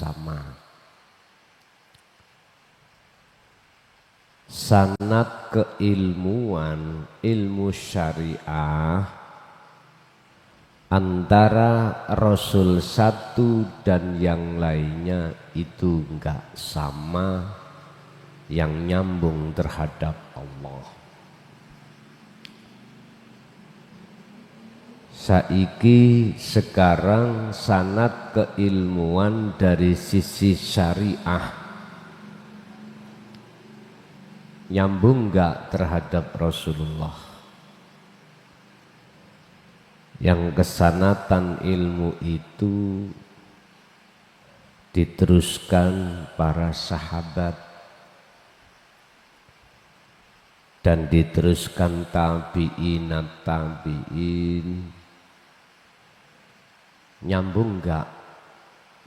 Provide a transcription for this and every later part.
sama. Sanad keilmuan, ilmu syariah antara Rasul satu dan yang lainnya itu enggak sama yang nyambung terhadap Allah. Saiki sekarang sanad keilmuan dari sisi syariah nyambung enggak terhadap Rasulullah. Yang kesanatan ilmu itu diteruskan para sahabat dan diteruskan tabi'in. Nyambung enggak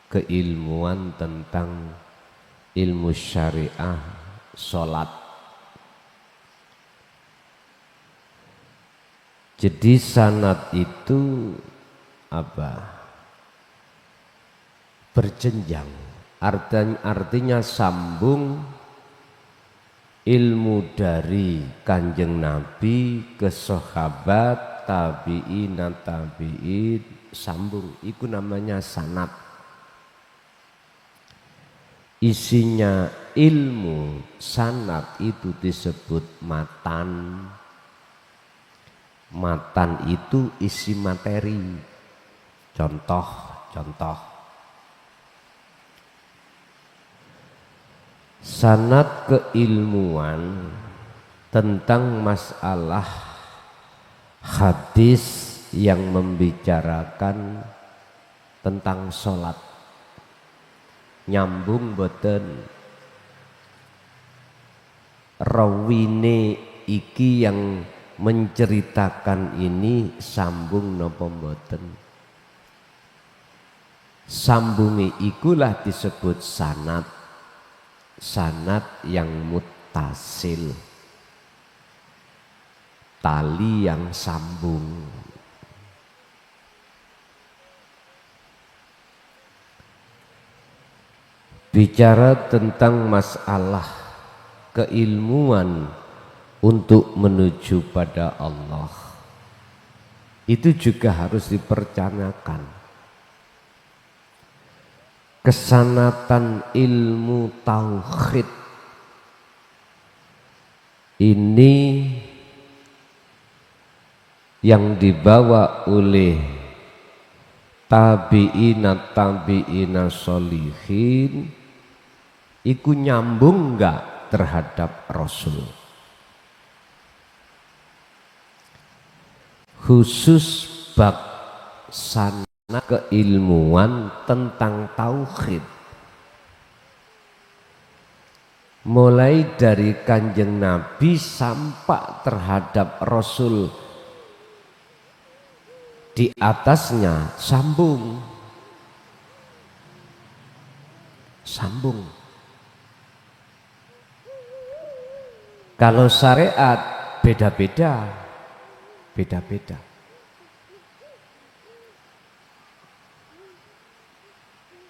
keilmuan tentang ilmu syariah sholat. Jadi sanad itu apa? Berjenjang. Artinya sambung ilmu dari Kanjeng Nabi ke sahabat, tabi'in, sambung. Itu namanya sanad. Isinya ilmu sanad itu disebut matan. Matan itu isi materi. Contoh. Sanad keilmuan tentang masalah hadis yang membicarakan tentang sholat. Nyambung boten. Rawine iki yang menceritakan ini sambung napa mboten. Sambungi ikulah disebut sanad. Sanad yang muttasil, tali yang sambung. Bicara tentang masalah keilmuan untuk menuju pada Allah, itu juga harus dipercanakan. Kesanatan ilmu tauhid ini yang dibawa oleh tabi'ina sholihin, iku nyambung enggak terhadap Rasul. Khusus bab sanad keilmuan tentang tauhid, mulai dari Kanjeng Nabi sampai terhadap Rasul di atasnya sambung. Kalau syariat beda-beda.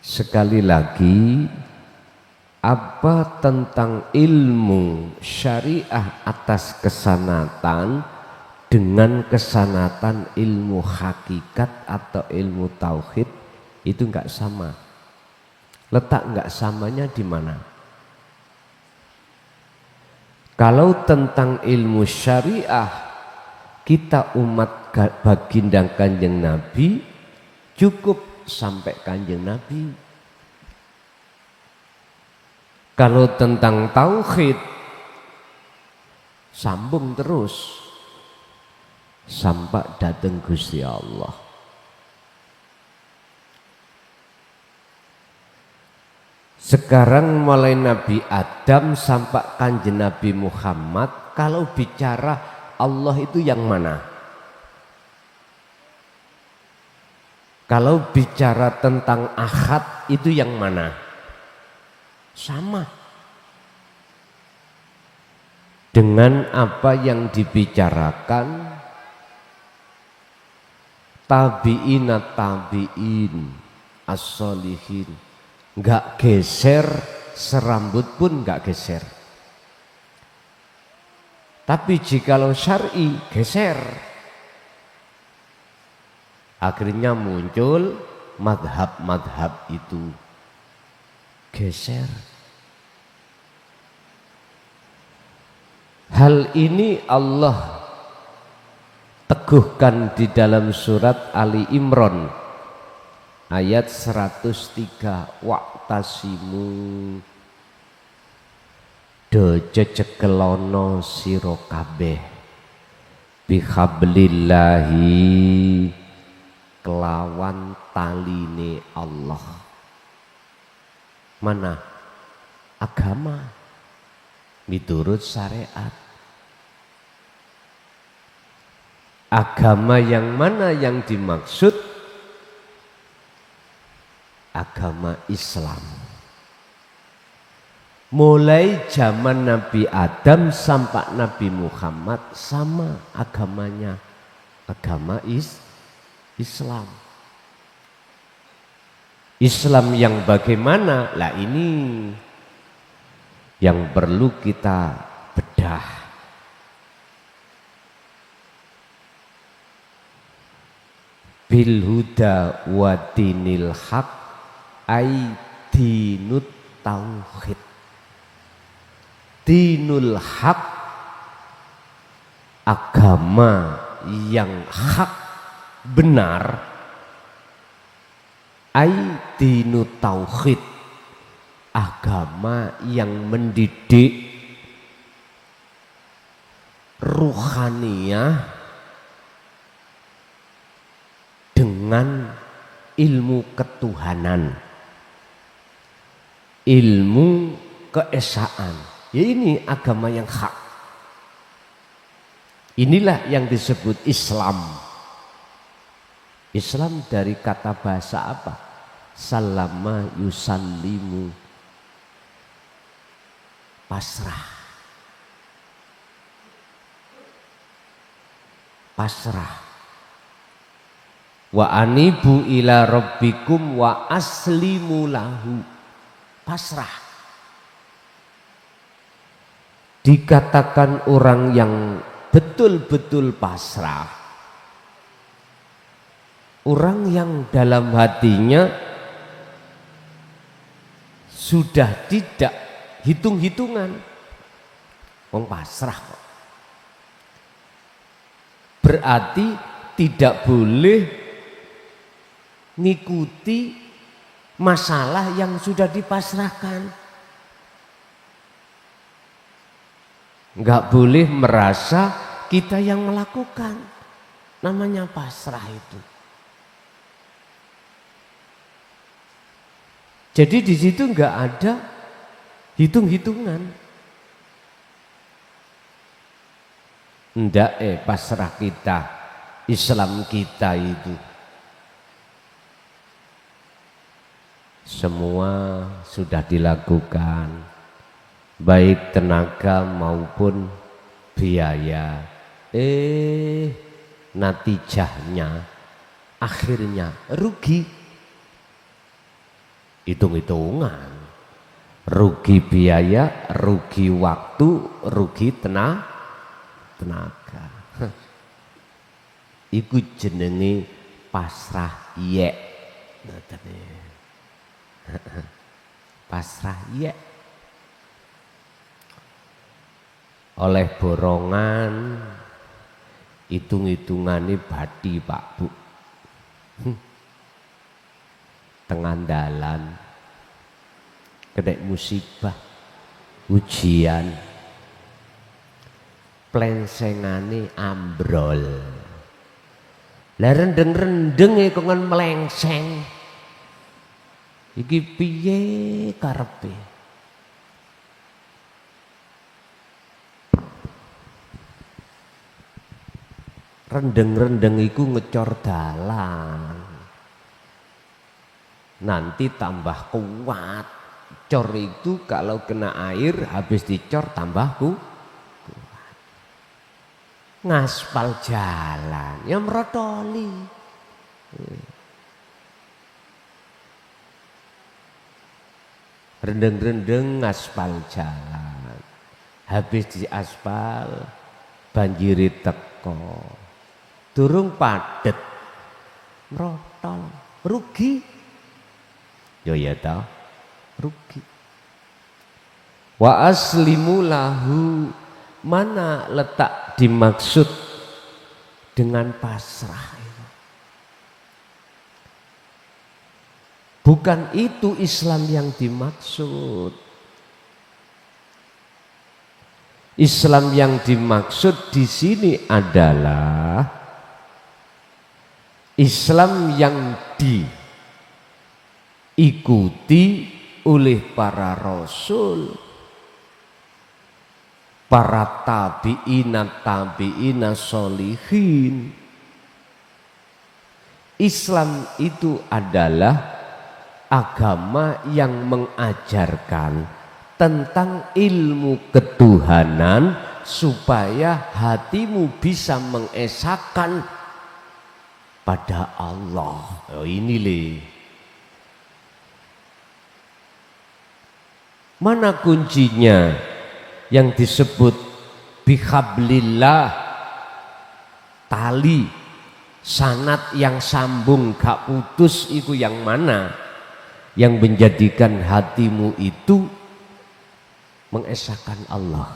Sekali lagi, apa tentang ilmu syariah atas kesanatan dengan kesanatan ilmu hakikat atau ilmu tauhid itu enggak sama. Letak enggak samanya di mana? Kalau tentang ilmu syariah kita umat baginda Kanjeng Nabi cukup sampai Kanjeng Nabi. Kalau tentang tauhid sambung terus sampai datang Gusti Allah. Sekarang mulai Nabi Adam sampai Kanjeng Nabi Muhammad, kalau bicara Allah itu yang mana? Kalau bicara tentang ahad itu yang mana? Sama dengan apa yang dibicarakan tabi'in as-sholihin, nggak geser, serambut pun nggak geser. Tapi jikalau syar'i geser, akhirnya muncul madhab-madhab itu geser. Hal ini Allah teguhkan di dalam surat Ali Imran ayat 103, wa'tasimu do jecekelono sira kabeh bihablillahi kelawan taline Allah. Mana? Agama miturut syariat. Agama yang mana yang dimaksud? Agama Islam. Mulai zaman Nabi Adam sampai Nabi Muhammad sama agamanya, agama Islam. Islam yang bagaimana? Lah ini yang perlu kita bedah. Bil huda wa dinil haq ay dinut tauhid. Dinul haq, agama yang hak benar, ay dinut tauhid, agama yang mendidik ruhaniyah dengan ilmu ketuhanan, ilmu keesaan. Ya ini agama yang hak. Inilah yang disebut Islam. Islam dari kata bahasa apa? Salama yusallimu, pasrah. Pasrah. Wa anibu ila rabbikum wa aslimu lahu, pasrah. Dikatakan orang yang betul-betul pasrah, orang yang dalam hatinya sudah tidak hitung-hitungan, wong pasrah kok. Berarti tidak boleh ngikuti masalah yang sudah dipasrahkan. Enggak boleh merasa kita yang melakukan, namanya pasrah itu. Jadi di situ enggak ada hitung-hitungan. Enggak pasrah kita, Islam kita itu semua sudah dilakukan, baik tenaga maupun biaya. Natijahnya akhirnya rugi. Hitung-hitungan, rugi biaya, rugi waktu, rugi tenaga. Iku jenenge pasrah yek. Pasrah yek. Oleh borongan, hitung-hitungane badi Pak Bu, tengah dalan kena musibah, ujian, plensengane ambrol. Lah rendeng-rendeng kok ngen melengseng. Iki piye karepe? Rendeng-rendeng iku ngecor dalan. Nanti tambah kuat. Cor itu kalau kena air habis dicor tambah kuat. Ngaspal jalan ya merotoli. rendeng-rendeng aspal jalan, habis di aspal banjiri teko, durung padet merotol, rugi. Yo ya tau, rugi. Wa aslimu lahu, mana letak dimaksud dengan pasrah itu? Bukan itu Islam yang dimaksud. Islam yang dimaksud di sini adalah Islam yang diikuti oleh para rasul, para tabi'ina sholihin. Islam itu adalah agama yang mengajarkan tentang ilmu ketuhanan supaya hatimu bisa mengesahkan pada Allah. Oh ini le. Mana kuncinya yang disebut bihablillah, tali sanad yang sambung gak putus itu yang mana? Yang menjadikan hatimu itu mengesahkan Allah.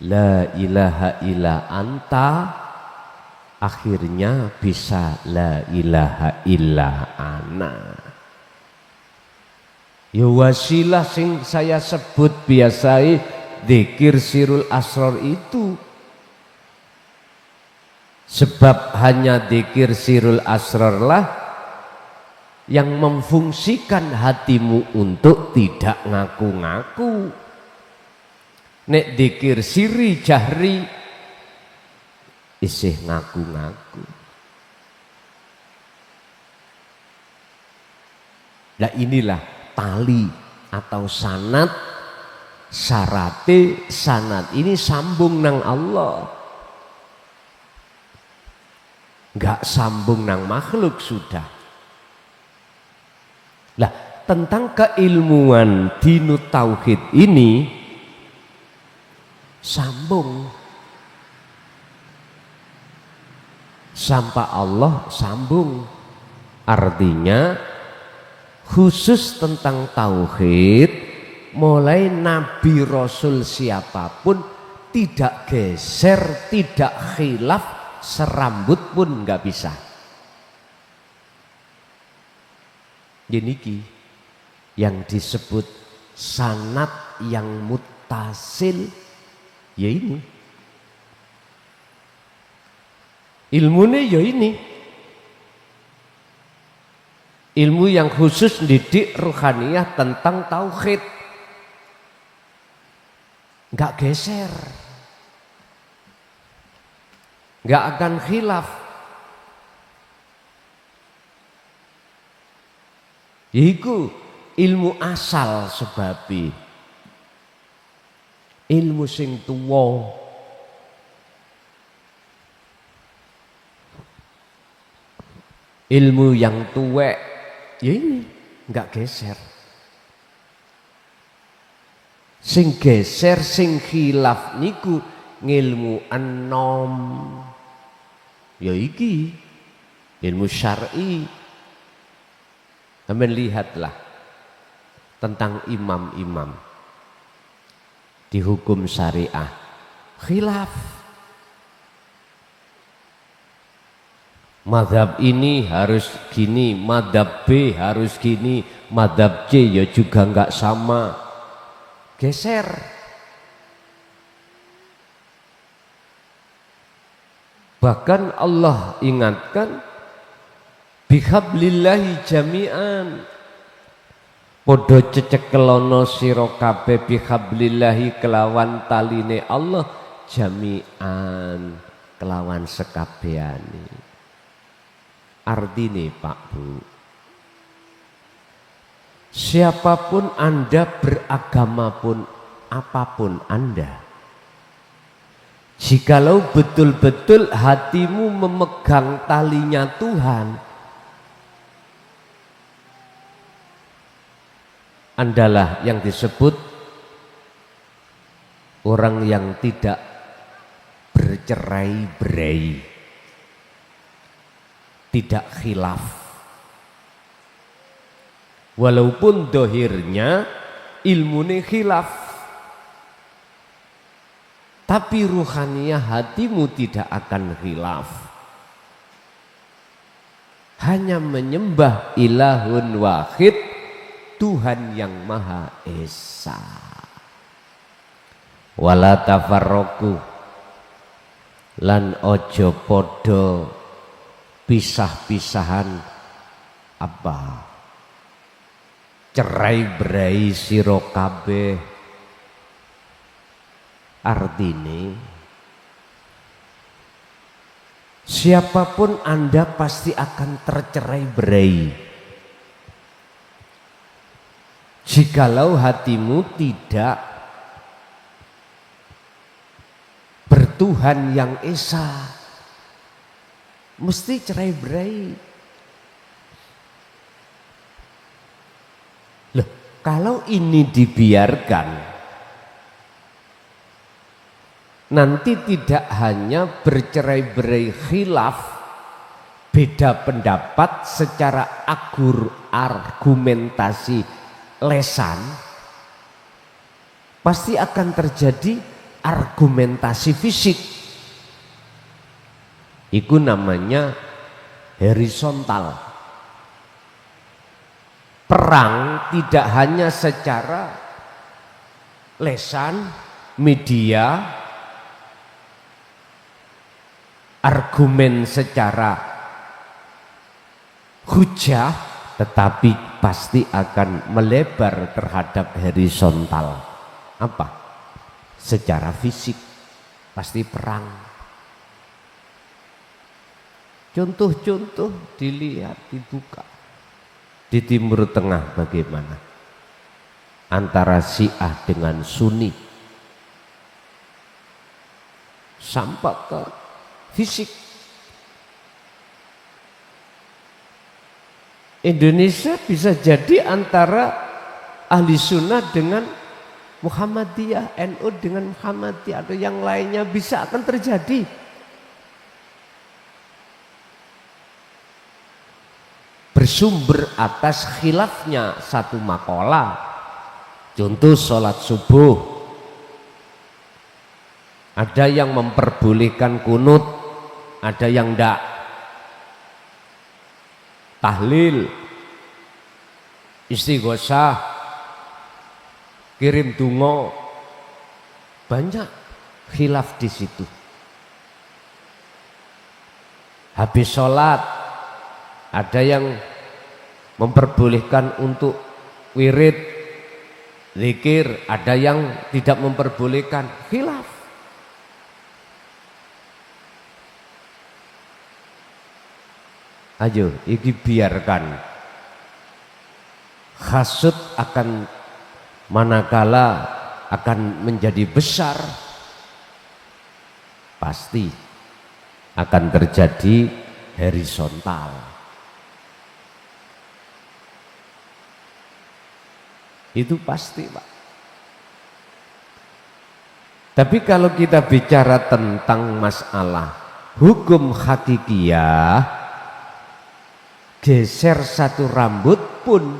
La ilaha illa anta, akhirnya bisa la ilaha illa ana. Ya wasilah sing saya sebut biasai dzikir sirul asrar itu. Sebab hanya dzikir sirul asrar lah yang memfungsikan hatimu untuk tidak ngaku-ngaku. Nek dzikir siri jahri isih ngaku-ngaku. Nah inilah tali atau sanad, syarate sanad ini sambung nang Allah, nggak sambung nang makhluk sudah. Lah tentang keilmuan dinut tauhid ini sambung sampai Allah sambung, artinya khusus tentang tauhid mulai nabi rasul siapapun tidak geser, tidak khilaf serambut pun nggak bisa. Ini yang disebut sanad yang muttasil, ya ini ilmunya, ya ini ilmu yang khusus didik ruhaniyah tentang tauhid, nggak geser, nggak akan khilaf. Iku ilmu asal sebabi ilmu sing tuwa, ilmu yang tuwek, ya ini nggak geser. Sing geser sing khilaf niku ngilmu anom, ya iki ilmu syar'i. Teman lihatlah tentang imam-imam di hukum syariah khilaf. Madhab ini harus gini, madhab B harus gini, madhab C ya juga nggak sama, geser. Bahkan Allah ingatkan bihablillahi jami'an, podo cecekelono sira kabeh bihablillahi kelawan taline Allah jami'an kelawan sekabehane. Artine Pak Bu, siapapun Anda, beragama pun apapun Anda, jikalau betul-betul hatimu memegang talinya Tuhan, Andalah yang disebut orang yang tidak bercerai-berai, tidak khilaf. Walaupun dohirnya ilmune khilaf, tapi ruhaniyah hatimu tidak akan khilaf. Hanya menyembah ilahun wahid, Tuhan yang Maha Esa. Wala tafarroku, lan ojo podo pisah-pisahan apa cerai-berai sira kabeh. Artine siapapun Anda pasti akan tercerai-berai jikalau hatimu tidak bertuhan yang esa. Mesti cerai-berai. Loh, kalau ini dibiarkan, nanti tidak hanya bercerai-berai khilaf, beda pendapat secara argumentasi lesan, pasti akan terjadi argumentasi fisik. Itu namanya horizontal. Perang tidak hanya secara lesan, media, argumen secara hujah, tetapi pasti akan melebar terhadap horizontal. Apa? Secara fisik pasti perang. Contoh-contoh dilihat, dibuka. Di Timur Tengah bagaimana? Antara Syiah dengan Sunni. Sampai ke fisik. Indonesia bisa jadi antara ahli sunnah dengan Muhammadiyah, NU dengan Muhammadiyah, atau yang lainnya bisa akan terjadi. Bersumber atas khilafnya satu makalah. Contoh sholat subuh, ada yang memperbolehkan kunut, ada yang enggak. Tahlil, istighosah, kirim dungo, banyak khilaf di situ. Habis sholat ada yang memperbolehkan untuk wirid, zikir, ada yang tidak memperbolehkan, khilaf. Ayo, ini biarkan. Hasud akan manakala akan menjadi besar, pasti akan terjadi horizontal. Itu pasti, Pak. Tapi kalau kita bicara tentang masalah hukum hakikiyah, geser satu rambut pun,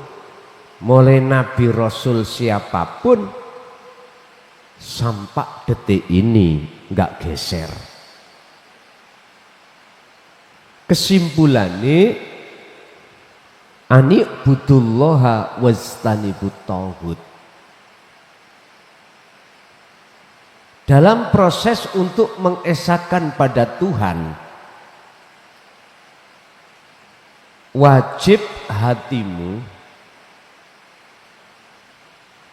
mulai Nabi Rasul siapapun, sampai detik ini nggak geser. Kesimpulannya, ani budullaha wastanibut tauhid. Dalam proses untuk mengesahkan pada Tuhan, wajib hatimu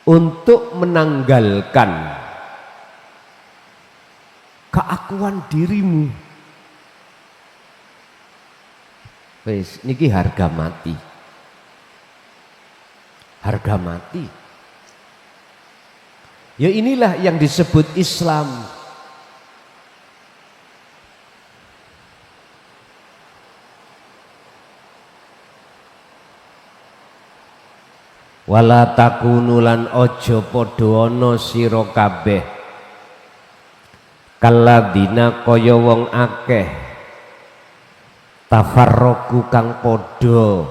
untuk menanggalkan keakuan dirimu. Wes, niki harga mati. Harga mati. Ya inilah yang disebut Islam. Wala takunu lan ojo padha ana sira kabeh kalladina kaya wong akeh tafarraqu kang padha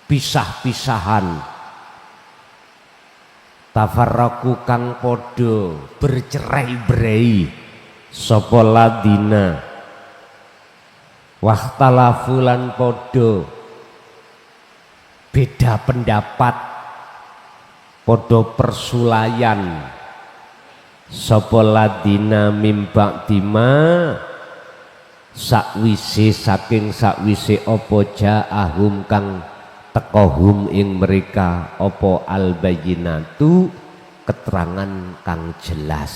pisah-pisahan, tafarraqu kang padha bercerai-berai sapa ladina wahtalafu lan padha beda pendapat, padha persulayan sapa ladina mimba dima sakwise saking sakwise apa jaahum kang tekohum ing mereka apa albayinatu keterangan kang jelas.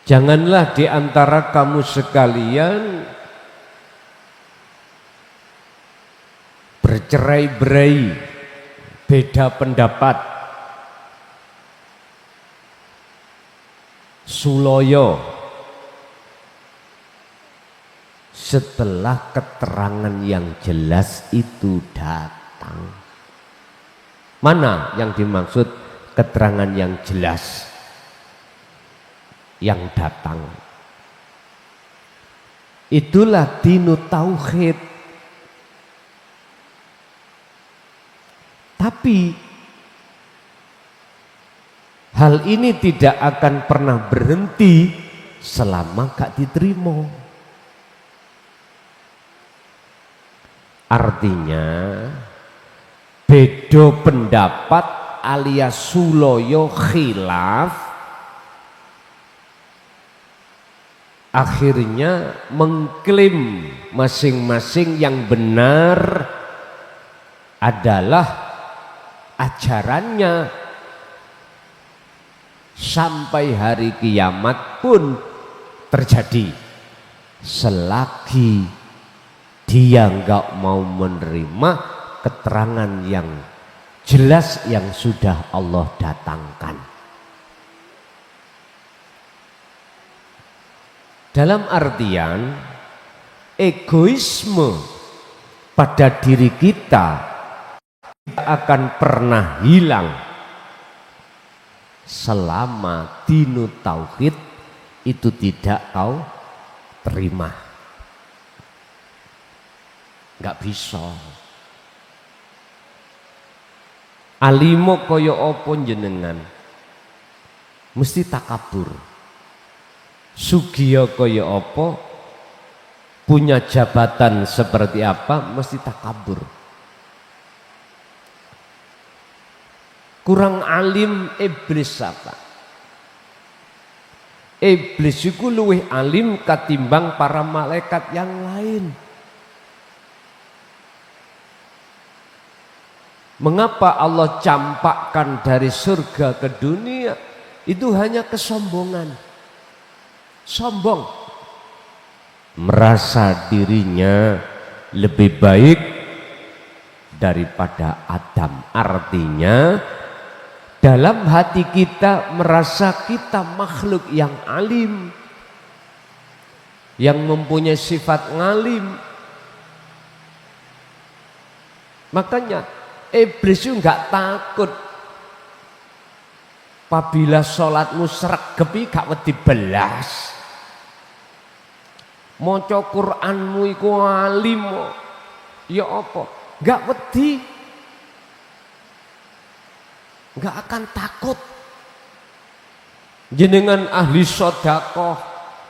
Janganlah di antara kamu sekalian bercerai-berai, beda pendapat, suloyo setelah keterangan yang jelas itu datang. Mana yang dimaksud keterangan yang jelas yang datang? Itulah dinu tauhid. Tapi hal ini tidak akan pernah berhenti selama gak diterima. Artinya bedo pendapat alias suloyo khilaf akhirnya mengklaim masing-masing yang benar adalah ajarannya. Sampai hari kiamat pun terjadi selagi dia enggak mau menerima keterangan yang jelas yang sudah Allah datangkan. Dalam artian egoisme pada diri kita tidak akan pernah hilang selama dinu tauhid itu tidak kau terima. Nggak bisa. Alimo kaya apa jenengan mesti takabur. Sugiya kaya apa, punya jabatan seperti apa mesti takabur. Kurang alim iblis apa? Iblis itu luwih alim katimbang para malaikat yang lain. Mengapa Allah campakkan dari surga ke dunia? Itu hanya kesombongan. Sombong. Merasa dirinya lebih baik daripada Adam. Artinya dalam hati kita merasa kita makhluk yang alim, yang mempunyai sifat ngalim. Makanya iblis itu nggak takut apabila sholatmu sregep gak wedi belas, maca Qur'anmu iku alim ya apa nggak wedi, nggak akan takut. Jenengan ahli sedekah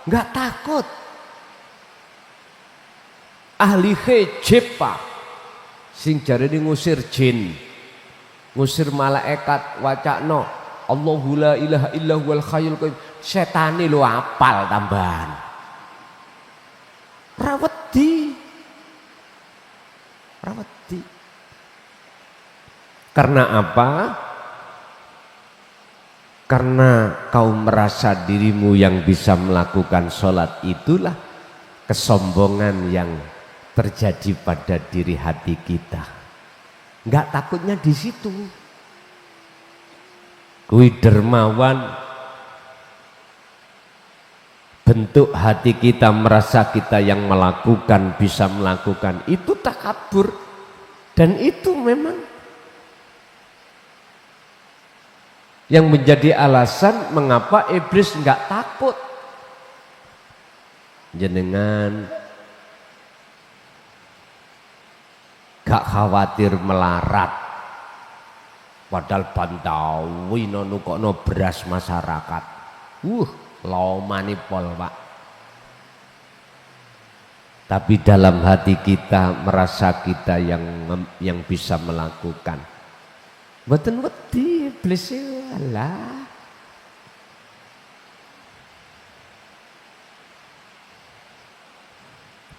nggak takut, ahli hijab pak sing jarene ngusir jin, ngusir malaikat, wacana Allahu la ilaha illa huwal hayyul qayyum, setane lo apal tambahan rawedi. Karena apa? Karena kau merasa dirimu yang bisa melakukan sholat. Itulah kesombongan yang terjadi pada diri hati kita. Nggak takutnya di situ. Kui dermawan, bentuk hati kita merasa kita yang melakukan, bisa melakukan, itu takabur. Dan itu memang yang menjadi alasan mengapa iblis nggak takut. Jenengan gak khawatir melarat, padahal bantawi nukokno beras masyarakat. Lomani pol Pak. Tapi dalam hati kita merasa kita yang bisa melakukan. Mboten wedi iblis lah.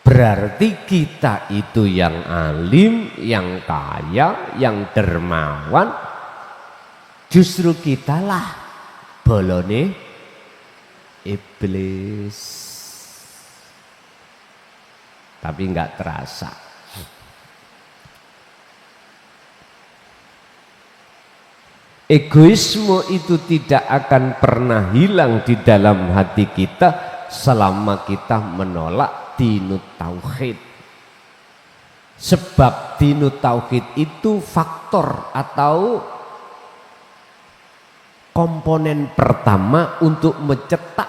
Berarti kita itu yang alim, yang kaya, yang dermawan, justru kitalah bolone iblis. Tapi enggak terasa. Egoisme itu tidak akan pernah hilang di dalam hati kita selama kita menolak dinut tauhid. Sebab dinut tauhid itu faktor atau komponen pertama untuk mencetak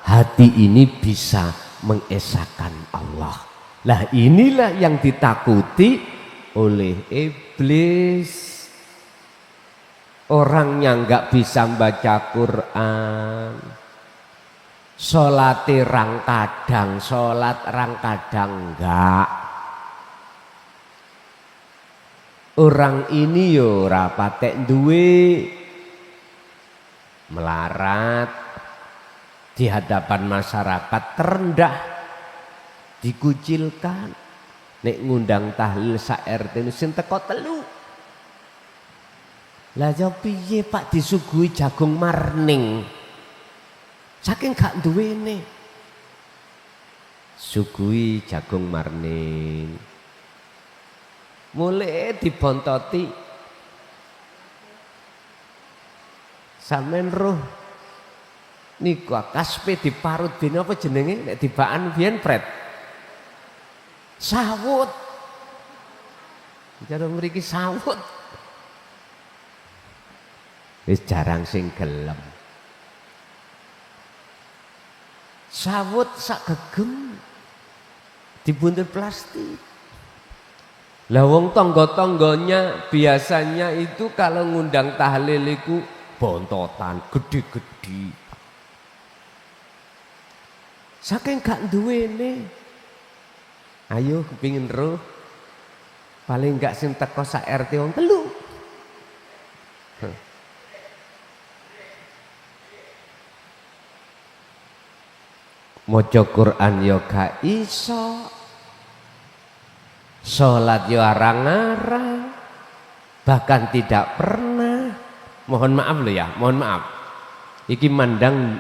hati ini bisa mengesahkan Allah. Lah inilah yang ditakuti oleh iblis. Orang yang nggak bisa baca Quran, sholat rang kadang enggak. Orang ini yo ora patek duwe, melarat di hadapan masyarakat terendah, dikucilkan. Nek ngundang tahlil sak RT sing teko telu. Lah yo piye Pak disuguhi jagung marning? Saking gak duwene. Suguhi jagung marning. Mulai dibontoti. Sampeyan roh niku kaspe diparut dene apa jenenge nek dibaan biyen pret. Sawut. Cara mriki sawut. Wis jarang sing gelem. Sawut sak gegem dibuntut plastik. Lah wong tangga-tangganya biasanya itu kalau ngundang tahlil iku bontotan gede-gede. Saking gak duwene. Ayo kepingin roh. Paling gak sing teko sak RT wong telu. Maca Quran yo gak iso, sholat yo arang-arang, bahkan tidak pernah. Mohon maaf loh ya, mohon maaf. Iki mandang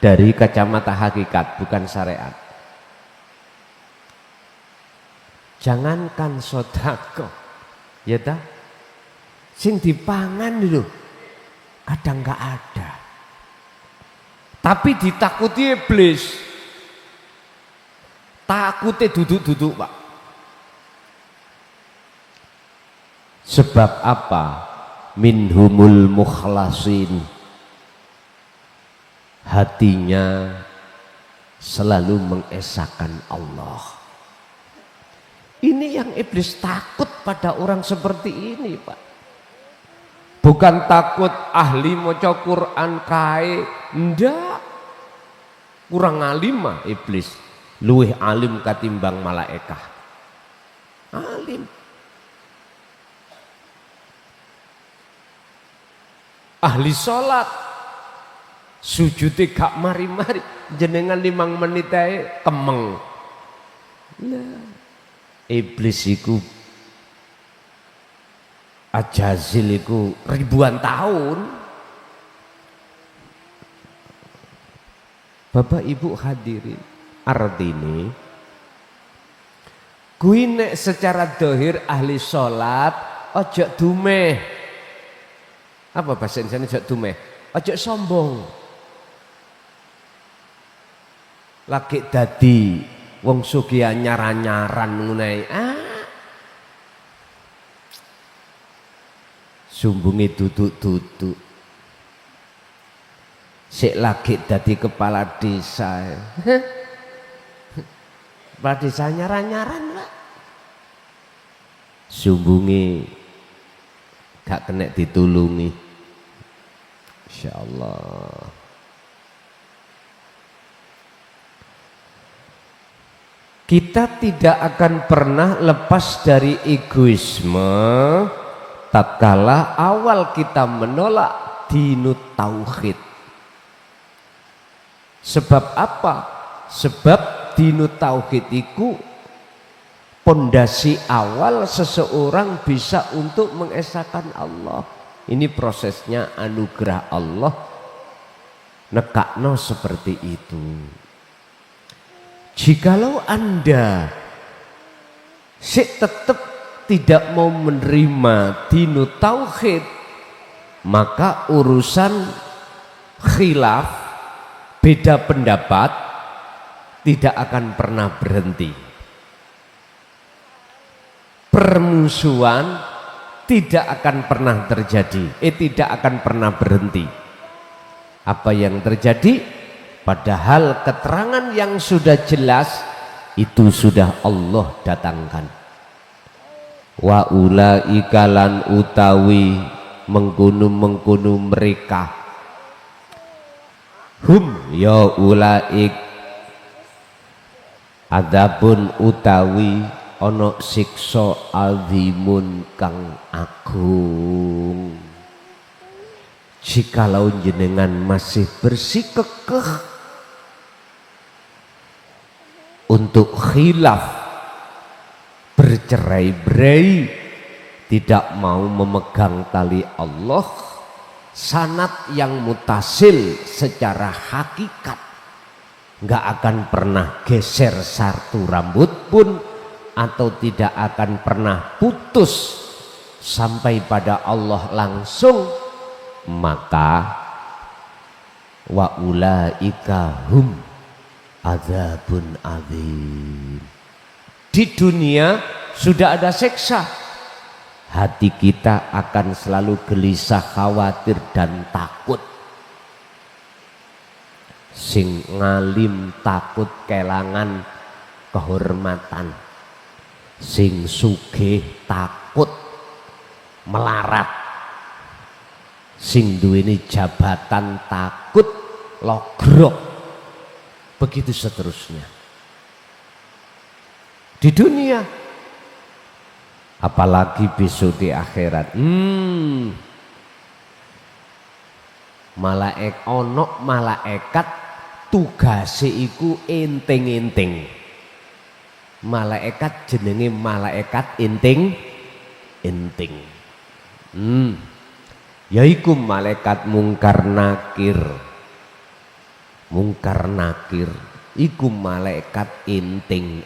dari kacamata hakikat, bukan syariat. Jangankan sodako, ya dah, sing dipangan dulu, kadang gak ada. Tapi ditakuti iblis. Takutnya duduk-duduk Pak. Sebab apa? Minhumul mukhlasin. Hatinya selalu mengesahkan Allah. Ini yang iblis takut pada orang seperti ini Pak. Bukan takut ahli maca Quran kae, ndak. Kurang alim mah iblis. Luwih alim katimbang malaikah. Alim. Ahli sholat sujud gak mari-mari, jenengan 5 menit ae kemeng. Nah, iblis iku ajazil iku ribuan tahun. Bapak Ibu hadirin, artine kuwi nek secara dohir ahli sholat ojo dumeh. Apa bahasa Indonesia ojo dumeh? Ojo sombong. Lagi dadi wong sugih nyaran-nyaran ngene. sumbungi duduk-duduk. Sik lagi dadi kepala desa. Kepala desa nyaran-nyaran Pak. Sumbungi gak kena ditulungi. Insyaallah. Kita tidak akan pernah lepas dari egoisme tatkala awal kita menolak dinut tauhid. Sebab apa? Sebab dinut tauhid itu pondasi awal seseorang bisa untuk mengesahkan Allah. Ini prosesnya anugerah Allah nekakno seperti itu. Jikalau Anda tetap tidak mau menerima dinut tauhid, maka urusan khilaf, beda pendapat tidak akan pernah berhenti. Permusuhan tidak akan pernah terjadi, tidak akan pernah berhenti. Apa yang terjadi? Padahal keterangan yang sudah jelas itu sudah Allah datangkan. Wa ulaika lan utawi mengkunu mereka, hum ya ulaik adabun utawi ono siksa azimun kang agung. Jikalau jenengan masih bersikukuh untuk khilaf, bercerai-berai, tidak mau memegang tali Allah, sanad yang mutasil secara hakikat, nggak akan pernah geser satu rambut pun, atau tidak akan pernah putus sampai pada Allah langsung, maka wa ulaika hum adzabun adzim. Di dunia sudah ada siksa, hati kita akan selalu gelisah, khawatir dan takut. Sing ngalim takut kelangan kehormatan, sing sugih takut melarat, sing duweni jabatan takut logrok, begitu seterusnya. Di dunia, apalagi besok di akhirat. Malaikat tugase iku enting-enting. Malaikat jenenge malaikat enting. Yaiku malaikat mungkar nakir. Mungkar nakir iku malaikat enting.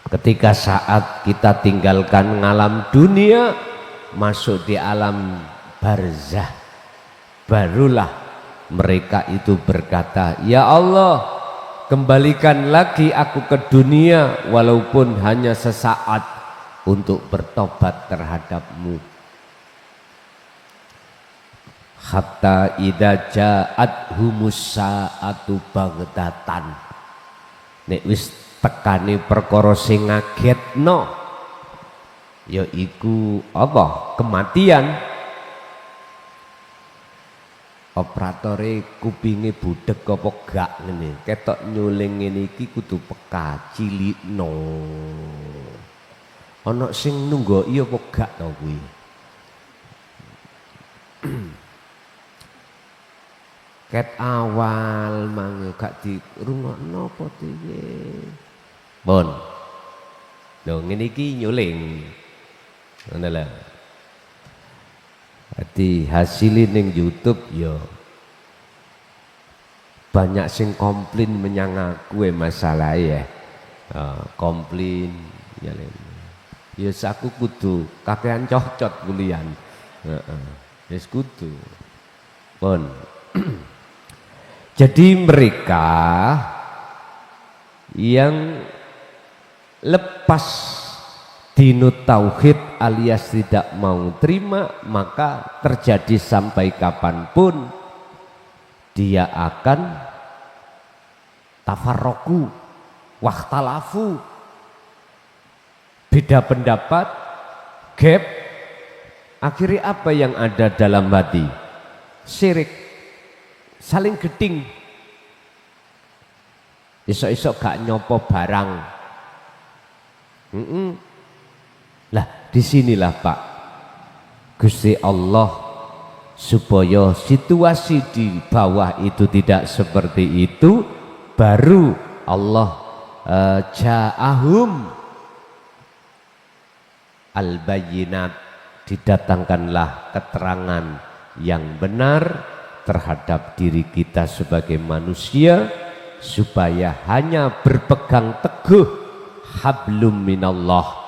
Ketika saat kita tinggalkan alam dunia, masuk di alam barzah, barulah mereka itu berkata, ya Allah, kembalikan lagi aku ke dunia walaupun hanya sesaat untuk bertobat terhadapmu. Hatta idza ja'at humus sa'atu baghtatan, nek wis tekani perkara sing ngagetno, yaiku apa? Kematian. Operatore kupinge budheg apa gak ngene, ketok nyuling ngene iki kudu peka, cilikno. Ana sing nunggoki apa gak to kuwi? Ket awal mang gak dirungokno apa piye. Pun. Lho ngene iki nyuling. Ngono lho. Dadi hasilin ning YouTube ya banyak sing komplain menyang aku masalah ya. Komplain ya. Ya aku kudu kakean cocot kulian. Heeh. Wis kudu. Pun. Jadi mereka yang lepas dinut tauhid alias tidak mau terima, maka terjadi sampai kapanpun dia akan tafarroku wahtalafu, beda pendapat, gap. Akhirnya apa yang ada dalam hati? Syirik, saling geding, esok-esok gak nyopo barang. Lah disinilah Pak, Gusti Allah supaya situasi di bawah itu tidak seperti itu, baru Allah ja'ahum al-bayyinat, didatangkanlah keterangan yang benar terhadap diri kita sebagai manusia, supaya hanya berpegang teguh hablum minallah,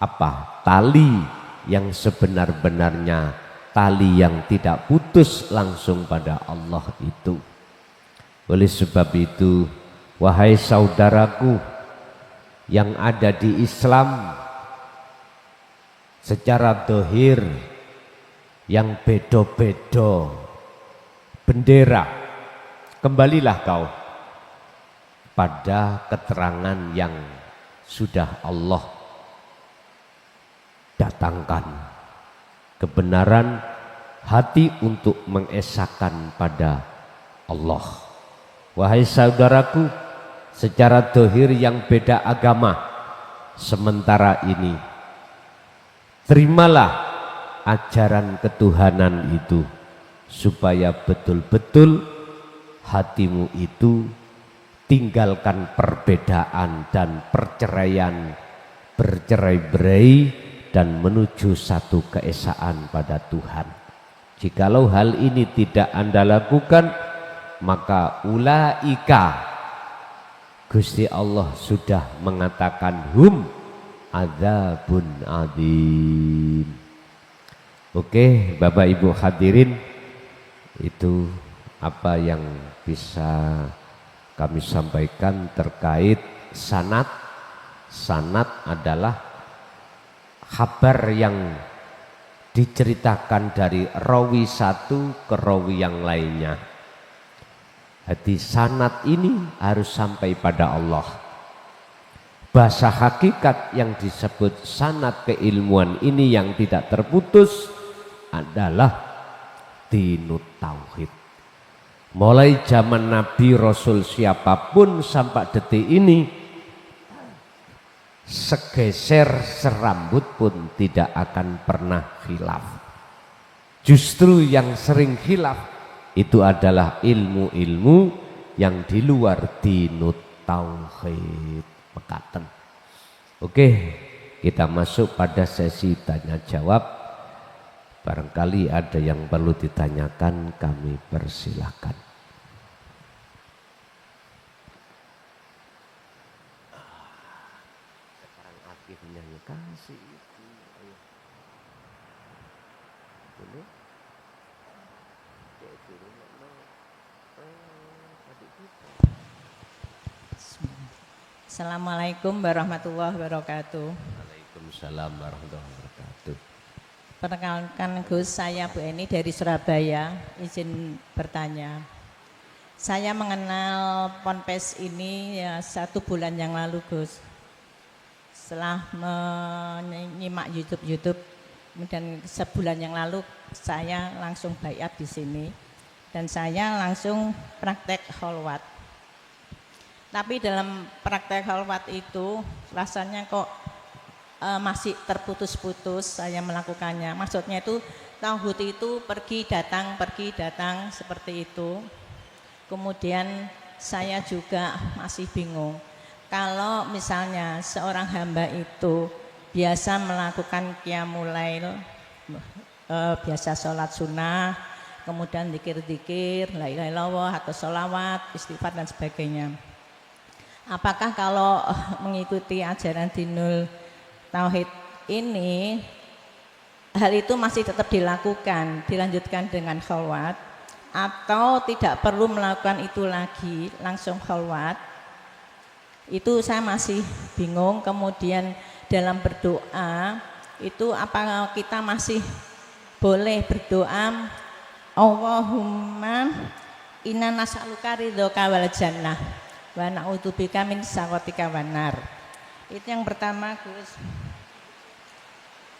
apa? Tali yang sebenar-benarnya, tali yang tidak putus langsung pada Allah itu. Oleh sebab itu, wahai saudaraku yang ada di Islam, secara dohir yang bedo-bedo bendera, kembalilah kau pada keterangan yang sudah Allah datangkan, kebenaran hati untuk mengesahkan pada Allah. Wahai saudaraku, secara dohir yang beda agama sementara ini, terimalah ajaran ketuhanan itu, supaya betul-betul hatimu itu tinggalkan perbedaan dan perceraian, bercerai-berai, dan menuju satu keesaan pada Tuhan. Jikalau hal ini tidak Anda lakukan, maka ulaika, Gusti Allah sudah mengatakan, hum adzabun adzim. Oke, Bapak Ibu hadirin, itu apa yang bisa kami sampaikan terkait sanad. Sanad adalah kabar yang diceritakan dari rawi satu ke rawi yang lainnya. Jadi sanad ini harus sampai pada Allah. Bahasa hakikat yang disebut sanad keilmuan ini yang tidak terputus adalah dinut tauhid. Mulai zaman Nabi Rasul siapapun sampai detik ini, segeser serambut pun tidak akan pernah khilaf. Justru yang sering khilaf itu adalah ilmu-ilmu yang di luar dinut tauhid. Mekaten. Oke, kita masuk pada sesi tanya jawab. Barangkali ada yang perlu ditanyakan, kami persilahkan. Sekarang akhirnya kasih itu. Boleh? Assalamualaikum warahmatullahi wabarakatuh. Waalaikumsalam warahmatullahi wabarakatuh. Perkenalkan Gus, saya Bu Eni dari Surabaya. Izin bertanya. Saya mengenal Ponpes ini ya 1 bulan yang lalu Gus. Setelah menyimak YouTube, kemudian sebulan yang lalu saya langsung baiat di sini dan saya langsung praktek kholwat. Tapi dalam praktek kholwat itu rasanya kok masih terputus-putus saya melakukannya. Maksudnya itu tauhid itu pergi datang seperti itu. Kemudian saya juga masih bingung. Kalau misalnya seorang hamba itu biasa melakukan qiyamul lail, biasa sholat sunnah, kemudian zikir-zikir, la ilaha illallah atau sholawat, istighfar dan sebagainya. Apakah kalau mengikuti ajaran dinul tauhid ini, hal itu masih tetap dilakukan, dilanjutkan dengan kholwat, atau tidak perlu melakukan itu lagi, langsung kholwat? Itu saya masih bingung. Kemudian dalam berdoa itu apa kita masih boleh berdoa Allahumma inna nas'aluka ridhoka wal jannah wa na'udzubika min sakhatika wan nar. Itu yang pertama, Gus.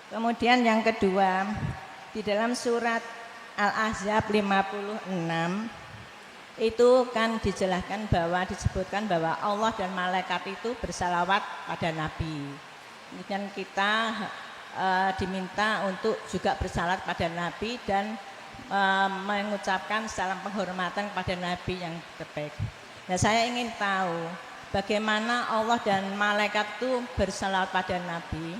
Kemudian yang kedua, di dalam surat Al-Ahzab 56 itu kan dijelaskan bahwa disebutkan bahwa Allah dan malaikat itu bersalawat pada Nabi. Kemudian kita diminta untuk juga bersalawat pada Nabi dan mengucapkan salam penghormatan kepada Nabi yang terbaik. Nah, saya ingin tahu bagaimana Allah dan malaikat itu bersalawat pada Nabi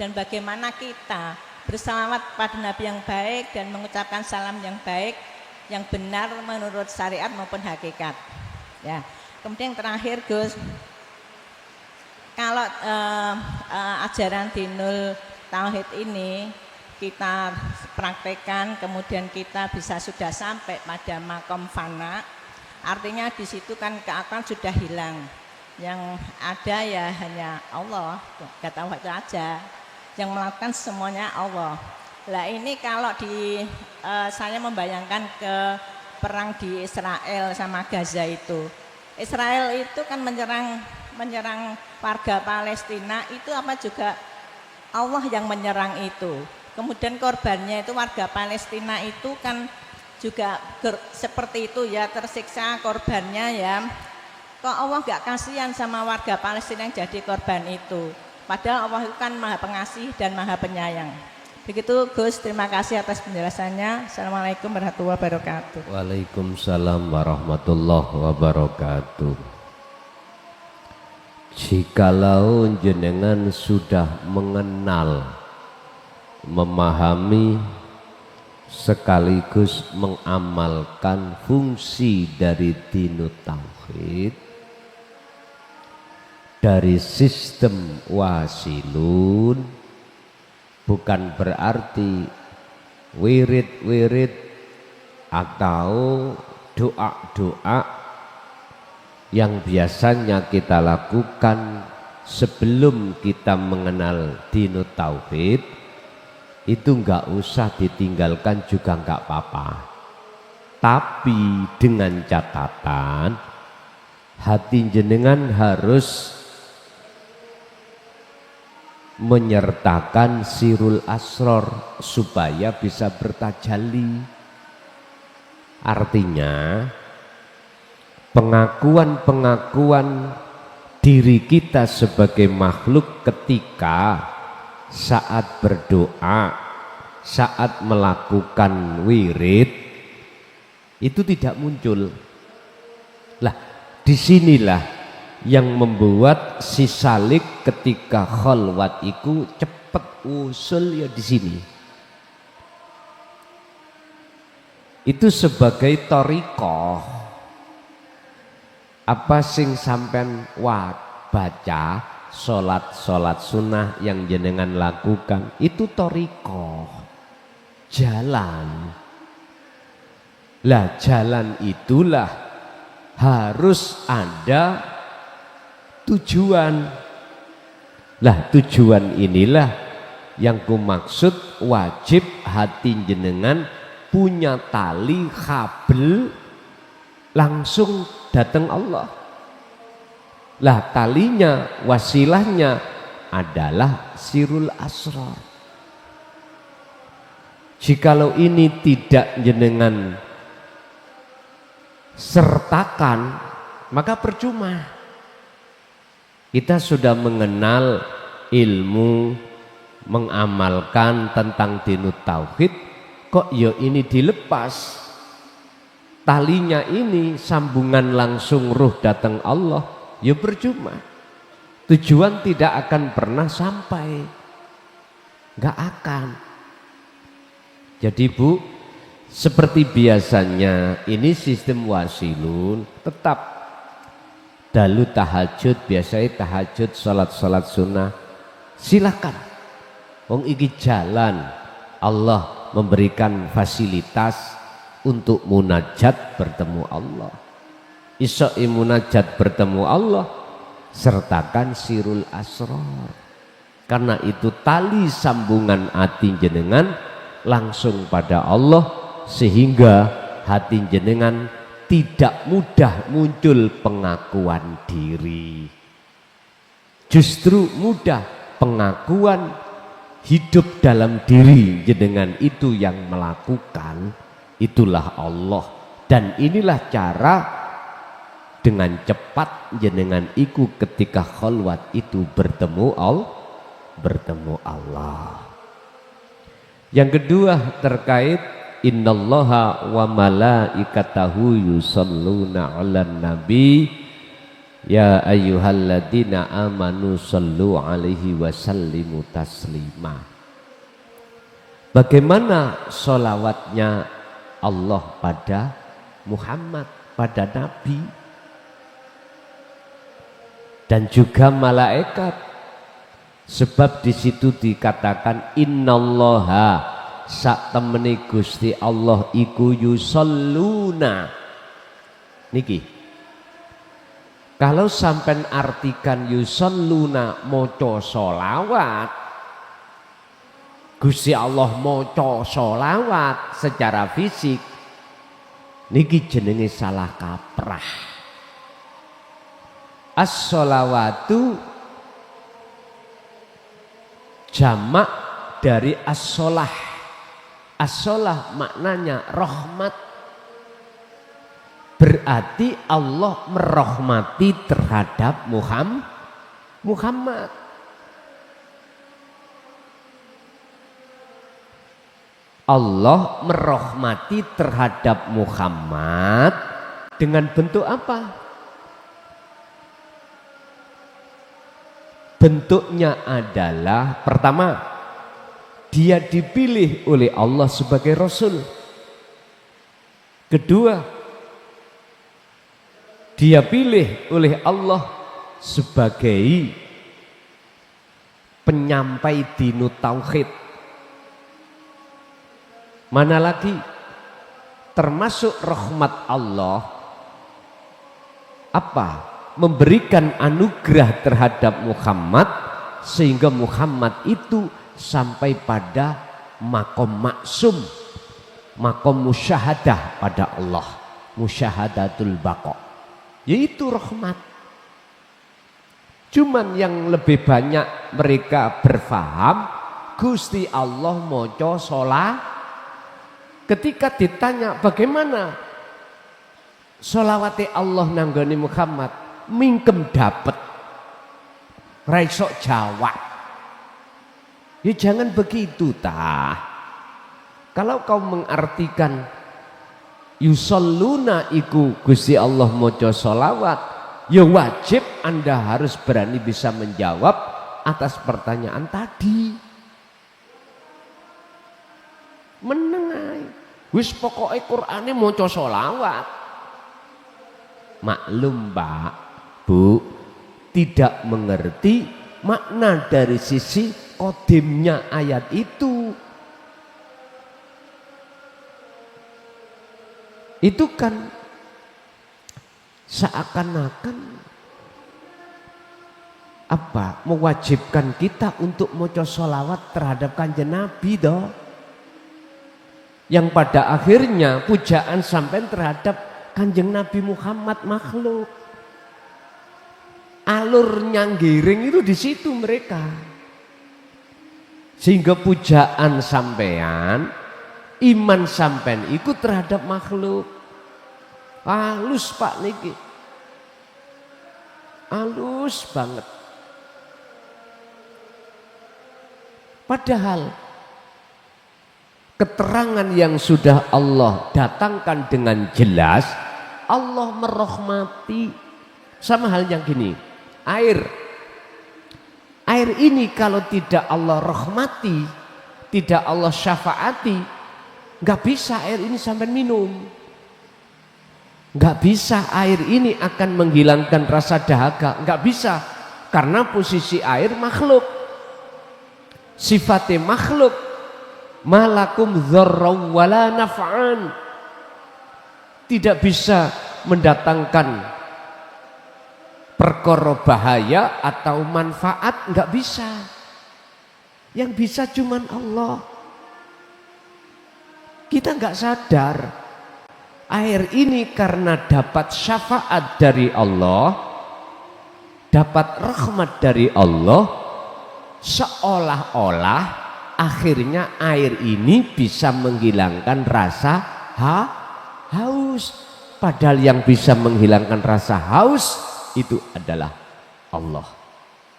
dan bagaimana kita bersalawat pada Nabi yang baik dan mengucapkan salam yang baik yang benar menurut syariat maupun hakikat. Ya. Kemudian yang terakhir, Gus, kalau ajaran Dinul Tauhid ini kita praktekkan, kemudian kita bisa sudah sampai pada makom fana, artinya di situ kan keakuan sudah hilang. Yang ada ya hanya Allah, gak tahu itu aja. Yang melakukan semuanya Allah. Lah ini kalau saya membayangkan ke perang di Israel sama Gaza itu. Israel itu kan menyerang warga Palestina, itu apa juga Allah yang menyerang itu. Kemudian korbannya itu warga Palestina itu kan juga seperti itu ya, tersiksa korbannya ya. Kok Allah gak kasihan sama warga Palestina yang jadi korban itu? Padahal Allah itu kan Maha Pengasih dan Maha Penyayang. Begitu, Gus, terima kasih atas penjelasannya. Assalamualaikum warahmatullahi wabarakatuh. Waalaikumsalam warahmatullahi wabarakatuh. Jikalau jenengan sudah mengenal, memahami sekaligus mengamalkan fungsi dari Dinut Tauhid, dari sistem wasilun, bukan berarti wirid-wirid atau doa-doa yang biasanya kita lakukan sebelum kita mengenal Dinut Tauhid itu enggak usah ditinggalkan juga enggak apa-apa. Tapi dengan catatan hati jenengan harus menyertakan sirul asror supaya bisa bertajalli. Artinya pengakuan-pengakuan diri kita sebagai makhluk ketika saat berdoa, saat melakukan wirid itu tidak muncul. Lah, disinilah yang membuat si salik ketika khalwat itu cepet usul ya di sini. Itu sebagai thariqah. Apa sing sampean baca sholat sunnah yang jenengan lakukan itu thariqah, jalan. Lah jalan itulah harus ada tujuan. Lah tujuan inilah yang kumaksud wajib hati jenengan punya tali kabel langsung datang Allah. Lah talinya, wasilahnya adalah sirul asrar. Jikalau ini tidak jenengan sertakan, maka percuma. Kita sudah mengenal ilmu, mengamalkan tentang Dinut Tauhid, kok ya ini dilepas talinya ini, sambungan langsung ruh datang Allah, ya percuma. Tujuan tidak akan pernah sampai, nggak akan. Jadi Bu, seperti biasanya ini sistem wasilun tetap dalu tahajud, biasanya tahajud, sholat sunnah, silakan. Wong iki jalan, Allah memberikan fasilitas untuk munajat bertemu Allah. Isoi munajat bertemu Allah, sertakan sirul asrar. Karena itu tali sambungan hati jenengan langsung pada Allah, sehingga hati jenengan tidak mudah muncul pengakuan diri. Justru mudah pengakuan hidup dalam diri jenengan itu yang melakukan, itulah Allah. Dan inilah cara dengan cepat jenengan iku ketika khalwat itu bertemu Allah. Yang kedua terkait innallaha wa malaikatahu yusalluna 'alan nabi ya ayyuhalladzina amanu sallu alaihi wasallimu taslima. Bagaimana sholawatnya Allah pada Muhammad, pada Nabi, dan juga malaikat, sebab di situ dikatakan innallaha sak temeni Gusti Allah iku yusalluna. Niki kalau sampai artikan yusalluna moco sholawat, Gusti Allah moco sholawat secara fisik, niki jenenge salah kaprah. As-sholawatu jamak dari as-sholah. As-sholah maknanya rahmat. Berarti Allah merahmati terhadap Muhammad. Allah merahmati terhadap Muhammad dengan bentuk apa? Bentuknya adalah pertama, dia dipilih oleh Allah sebagai Rasul. Kedua, dia pilih oleh Allah sebagai penyampai dinu tauhid. Mana lagi? Termasuk rahmat Allah apa? Memberikan anugerah terhadap Muhammad sehingga Muhammad itu sampai pada makom maksum, makom musyahadah pada Allah, musyahadatul baqa, yaitu rahmat. Cuman yang lebih banyak mereka berfaham Gusti Allah moco sholat. Ketika ditanya bagaimana sholawati Allah nanggoni Muhammad, mingkem dapet raisok jawab. Ya jangan begitu tah. Kalau kau mengartikan yusalluna iku Gusti Allah moco sholawat, ya wajib Anda harus berani bisa menjawab atas pertanyaan tadi. Menengai wis pokoknya Qur'ane moco sholawat. Maklum Pak Bu, tidak mengerti makna dari sisi kodimnya ayat itu. Itu kan seakan-akan apa? Mewajibkan kita untuk moco sholawat terhadap kanjeng Nabi doh. Yang pada akhirnya pujaan sampai terhadap kanjeng Nabi Muhammad makhluk. Alur nyanggiring itu di situ mereka. Sehingga pujaan sampean, iman sampean ikut terhadap makhluk. Halus Pak niki. Halus banget. Padahal keterangan yang sudah Allah datangkan dengan jelas, Allah merahmati. Sama halnya gini, air ini kalau tidak Allah rahmati, tidak Allah syafaati, nggak bisa air ini sampai minum. Nggak bisa air ini akan menghilangkan rasa dahaga, nggak bisa, karena posisi air makhluk, sifatnya makhluk. Malakum dzarraw wala naf'an, tidak bisa mendatangkan perkara bahaya atau manfaat, nggak bisa. Yang bisa cuman Allah. Kita nggak sadar air ini karena dapat syafaat dari Allah, dapat rahmat dari Allah, seolah-olah akhirnya air ini bisa menghilangkan rasa haus. Padahal yang bisa menghilangkan rasa haus itu adalah Allah.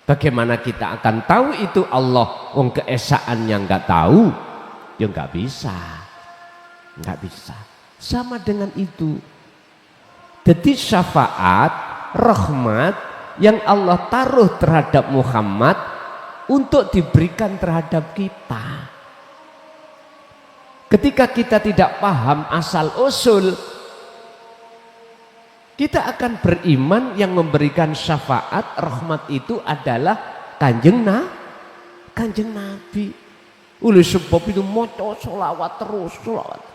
Bagaimana kita akan tahu itu Allah? Wong keesaannya nggak tahu, ya nggak bisa. Nggak bisa. Sama dengan itu. Jadi syafaat, rahmat yang Allah taruh terhadap Muhammad untuk diberikan terhadap kita. Ketika kita tidak paham asal usul, kita akan beriman yang memberikan syafaat, rahmat itu adalah Kanjeng Nabi. Oleh sebab itu moco sholawat terus, sholawat.